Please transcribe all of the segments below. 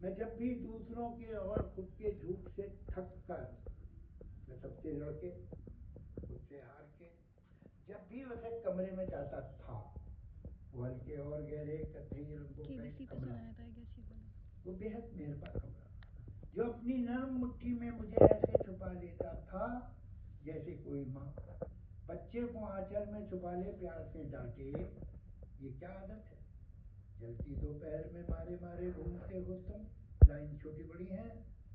मैं जब भी दूसरों के और खुद के झूठ से थक कर, मैं सबसे लड़के खुद से हार के जब भी वैसे कमरे में जाता था, वो हल्के और गहरे कथई रंगों का एक कमरा, वो बेहद मेहरबान कमरा जो अपनी नर्म मुट्ठी में मुझे ऐसे छुपा लेता था जैसे कोई माँ बच्चे को आंचल में छुपा ले प्यार से डांटे। ये क्या आदत है? जलती दोपहर में मारे मारे घूमते हो तुम। लाइन छोटी बड़ी है।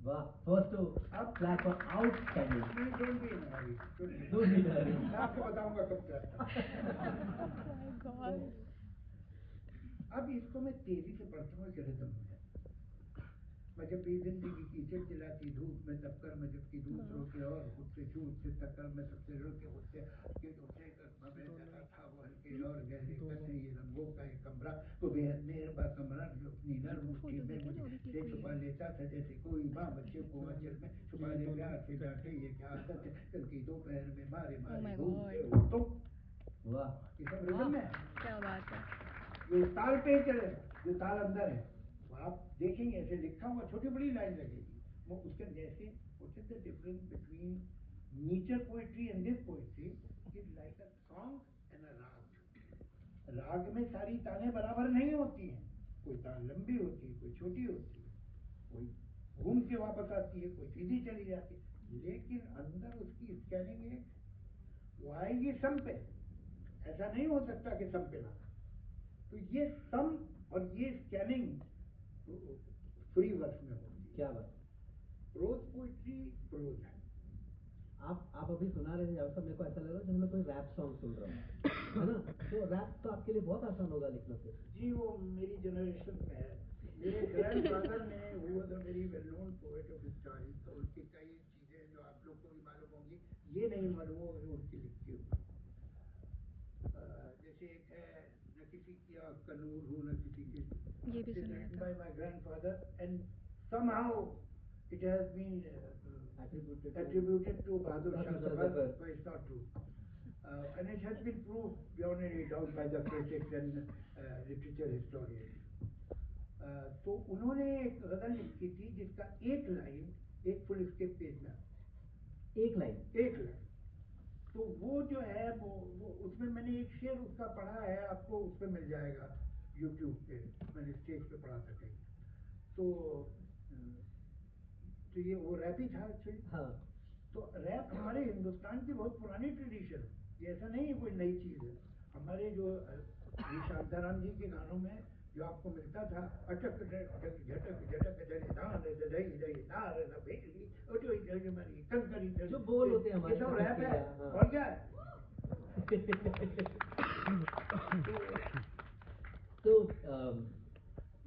वाह, फर्स्ट टू अब clap for outstanding. Don't be in hurry, don't be in hurry. मैं आपको बताऊंगा कब क्या। अब इसको मैं तेजी से पढ़ता हूँ कि रिदम में। मैं जब भी जिंदगी की चिलचिलाती धूप में दबकर मैं जबकि दूसरों के और खुद से झूठ से टक्कर मैं सबसे लड़के उससे कि उसे जाता था वो हल्के और गहरे कथई रंगों का एक कमरा, वो बेहद मेहरबान कमरा जो अपनी नर्म मुट्ठी में मुझे छुपा लेता था जैसे कोई माँ बच्चे को आंचल में छुपा ले प्यार से डांटे। ये क्या आदत है? चलती दोपहर में मारे मारे घूमते हो तुम। वाह, ये सब रिदम में है। क्या बात है। ये ताल पे चले, जो ताल अंदर है आप देखेंगे ऐसे लिखा हुआ छोटी बड़ी लाइन लगेगी वो उसके जैसे। What is the difference between nature poetry and this poetry? Is like a song and अ राग। राग में सारी तानें बराबर नहीं होती हैं, कोई तान लंबी होती है, कोई छोटी होती है, कोई घूम के वापस आती है, कोई सीधी चली जाती है, लेकिन अंदर उसकी स्कैनिंग है, वो आएगी सम पे। ऐसा नहीं हो सकता कि सम पे ना। तो ये सम और ये स्कैनिंग फ्री वर्स में होती है। क्या बात। प्रोज पोइट्री प्रोज है। आप अभी सुना रहे हैं मेरे को ऐसा लग रहा है जैसे मैं कोई रैप सॉन्ग सुन रहा हूँ, है ना? तो रैप तो आपके लिए बहुत आसान होगा लिखना से। जी वो मेरी जनरेशन में है। मेरे ग्रैंडफादर ने who was a very well known poet of his time, तो उनकी कई चीजें जो आप लोग को भी मालूम होंगी, ये नहीं मालूम होगा कि उनकी लिखी होगी। जैसे एक है न किसी की आँख का नूर हूँ न किसी की, ये भी सुना written था। by my grandfather and somehow it has been attributed to Bahadur Shah Zafar, but it's not true. And it has been proved beyond any doubt by the critics and literature historians. तो उन्होंने एक गजल लिखी थी जिसका एक line एक full escape page में, एक लाइन। तो वो जो है वो उसमें मैंने एक शेर उसका पढ़ा है, आपको उस पर मिल जाएगा यूट्यूब पे, मैंने स्टेज पे पढ़ा था कहीं। तो ये वो रैप ही था एक्चुअली। हाँ। तो रैप हमारे हिंदुस्तान की बहुत पुरानी ट्रेडिशन है, ये ऐसा नहीं है कोई नई चीज है। हमारे जो शांताराम जी के गानों में जो आपको मिलता था अटक झटक झटक जले नार दई दई नार न बेली ओटो जले मरी कंकरी जो बोल होते हैं हमारे, ये सब रैप है। हाँ। और क्या है? तो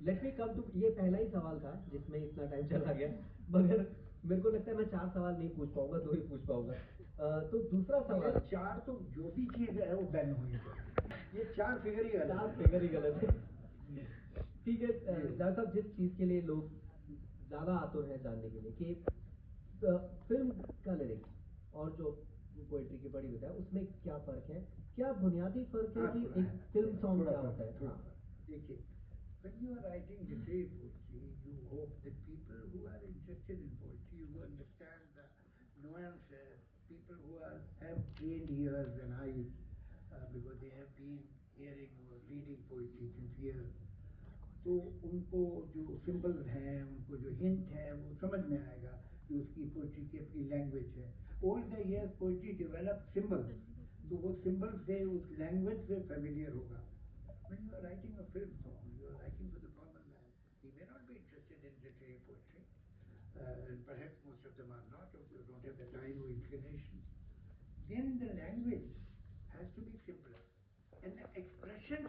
लेट मी कम टू, ये पहला ही सवाल था जिसमें इतना टाइम चला गया, मगर मेरे को लगता है मैं 4 सवाल नहीं पूछ पाऊंगा, 2 ही पूछ पाऊंगा। तो दूसरा सवाल, 4 तो जो भी चीज है वो बैन होनी चाहिए, ये 4 फिगर ही गलत है। 4 फिगर ही गलत है। ठीक है डॉक्टर साहब, जिस चीज के लिए लोग ज्यादा आतुर हैं जानने के लिए कि फिल्म का लिरिक्स और जो पोएट्री की बड़ी विधा है उसमें क्या फर्क है, क्या बुनियादी फर्क है कि एक फिल्म सॉन्ग क्या होता है? देखिए, when you are writing literary poetry, you hope that people who are interested in poetry, who understand the nuances, people who have trained ears and eyes, because they have been hearing or reading poetry since years, तो उनको जो symbols हैं, उनको जो hint है वो समझ में आएगा कि उसकी पोइट्री की अपनी लैंग्वेज है। Over the years poetry develop symbols, तो वो सिंबल से उस लैंग्वेज से फेमिलियर होगा। When you are writing a film song, you are writing for the common man. He may not be interested in literary poetry, and perhaps most of them are not, or don't have the time or inclination. Then the language has to be simpler, and the expression